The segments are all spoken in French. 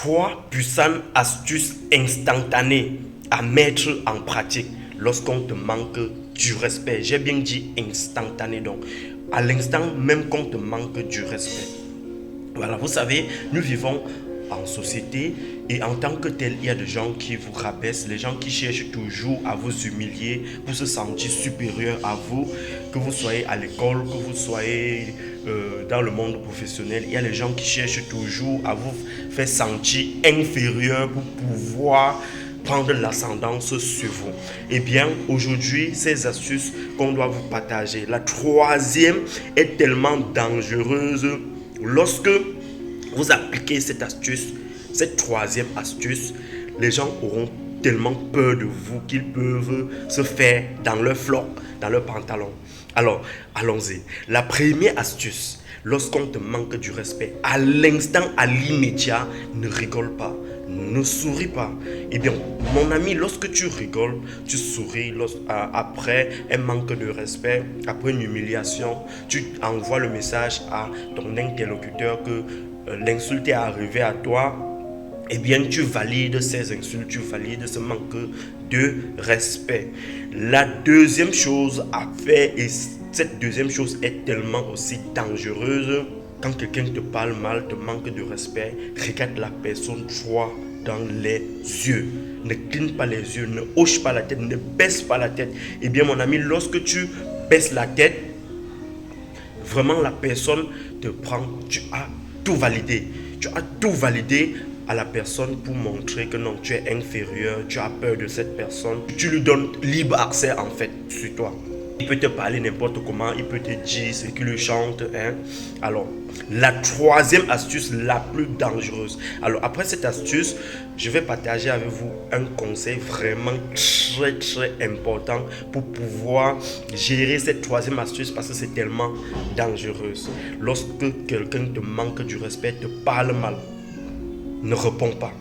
3 puissantes astuces instantanées à mettre en pratique lorsqu'on te manque du respect. J'ai bien dit instantané, donc à l'instant même qu'on te manque du respect. Voilà, vous savez, nous vivons en société et en tant que tel, il y a des gens qui vous rabaissent, les gens qui cherchent toujours à vous humilier pour se sentir supérieur à vous, que vous soyez à l'école, que vous soyez dans le monde professionnel. Il y a les gens qui cherchent toujours à vous faire sentir inférieur pour pouvoir prendre l'ascendance sur vous. Eh bien, aujourd'hui, ces astuces qu'on doit vous partager. La troisième est tellement dangereuse. Lorsque vous appliquez cette astuce, cette troisième astuce, les gens auront tellement peur de vous qu'ils peuvent se faire dans leur floc, dans leur pantalon. Alors, allons-y. La première astuce, lorsqu'on te manque du respect, à l'instant, à l'immédiat, ne rigole pas, ne souris pas. Eh bien, mon ami, lorsque tu rigoles, tu souris après un manque de respect, après une humiliation, tu envoies le message à ton interlocuteur que l'insulte est arrivée à toi. Eh bien, tu valides ces insultes, tu valides ce manque de respect. La deuxième chose à faire, et cette deuxième chose est tellement aussi dangereuse, quand quelqu'un te parle mal, te manque de respect, regarde la personne droit dans les yeux. Ne cligne pas les yeux, ne hoche pas la tête, ne baisse pas la tête. Eh bien, mon ami, lorsque tu baisses la tête, vraiment la personne te prend, tu as tout validé. Tu as tout validé à la personne pour montrer que non, tu es inférieur, tu as peur de cette personne. Tu lui donnes libre accès en fait sur toi. Il peut te parler n'importe comment, il peut te dire ce qu'il lui chante. Alors, la troisième astuce la plus dangereuse. Alors, après cette astuce, je vais partager avec vous un conseil vraiment très important pour pouvoir gérer cette troisième astuce parce que c'est tellement dangereuse. Lorsque quelqu'un te manque du respect, te parle mal, ne réponds pas.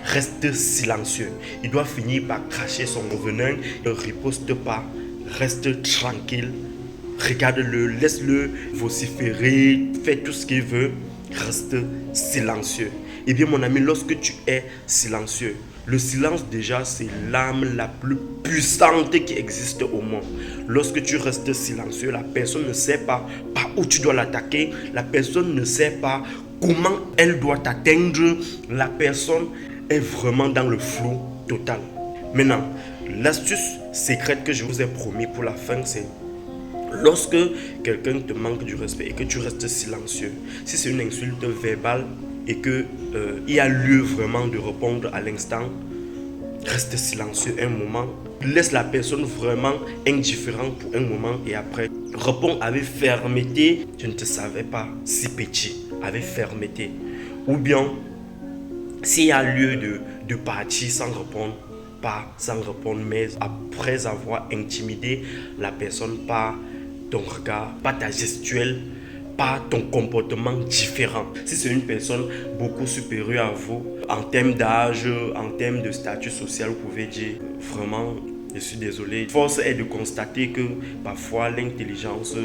Reste silencieux. Il doit finir par cracher son venin. Ne riposte pas. Reste tranquille. Regarde-le. Laisse-le vociférer. Fais tout ce qu'il veut. Reste silencieux. Eh bien, mon ami, lorsque tu es silencieux, le silence déjà, c'est l'arme la plus puissante qui existe au monde. Lorsque tu restes silencieux, la personne ne sait pas par où tu dois l'attaquer. La personne ne sait pas comment elle doit t'atteindre. La personne est vraiment dans le flou total. Maintenant, l'astuce secrète que je vous ai promis pour la fin, c'est lorsque quelqu'un te manque du respect et que tu restes silencieux, si c'est une insulte verbale et qu'il y a lieu vraiment de répondre à l'instant, reste silencieux un moment, laisse la personne vraiment indifférente pour un moment et après, réponds avec fermeté. Je ne te savais pas si petit, avec fermeté. Ou bien, s'il y a lieu de partir sans répondre, pas sans répondre, mais après avoir intimidé la personne par ton regard, par ta gestuelle, par ton comportement différent. Si c'est une personne beaucoup supérieure à vous, en termes d'âge, en termes de statut social, vous pouvez dire vraiment, je suis désolé. Force est de constater que parfois l'intelligence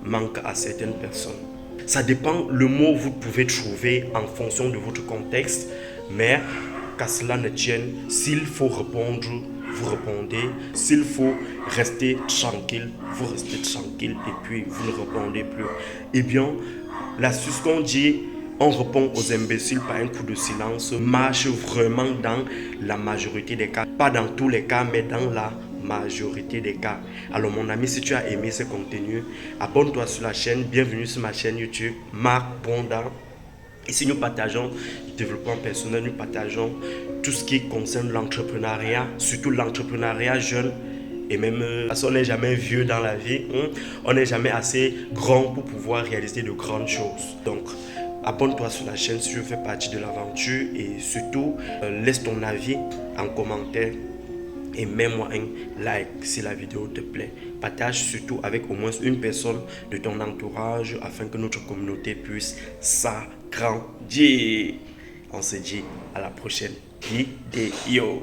manque à certaines personnes. Ça dépend le mot que vous pouvez trouver en fonction de votre contexte, mais qu'à cela ne tienne, s'il faut répondre, vous répondez. S'il faut rester tranquille, vous restez tranquille et puis vous ne répondez plus. Eh bien, l'astuce qu'on dit, on répond aux imbéciles par un coup de silence, marche vraiment dans la majorité des cas. Pas dans tous les cas, mais dans la majorité des cas. Alors mon ami, si tu as aimé ce contenu, abonne-toi sur la chaîne. Bienvenue sur ma chaîne YouTube, Marc Bonda. Ici, nous partageons le développement personnel, nous partageons tout ce qui concerne l'entrepreneuriat, surtout l'entrepreneuriat jeune. Et même, parce qu'on n'est jamais vieux dans la vie, on n'est jamais assez grand pour pouvoir réaliser de grandes choses. Donc, abonne-toi sur la chaîne si tu fais partie de l'aventure et surtout, laisse ton avis en commentaire. Et mets-moi un like si la vidéo te plaît. Partage surtout avec au moins une personne de ton entourage afin que notre communauté puisse s'agrandir. On se dit à la prochaine vidéo.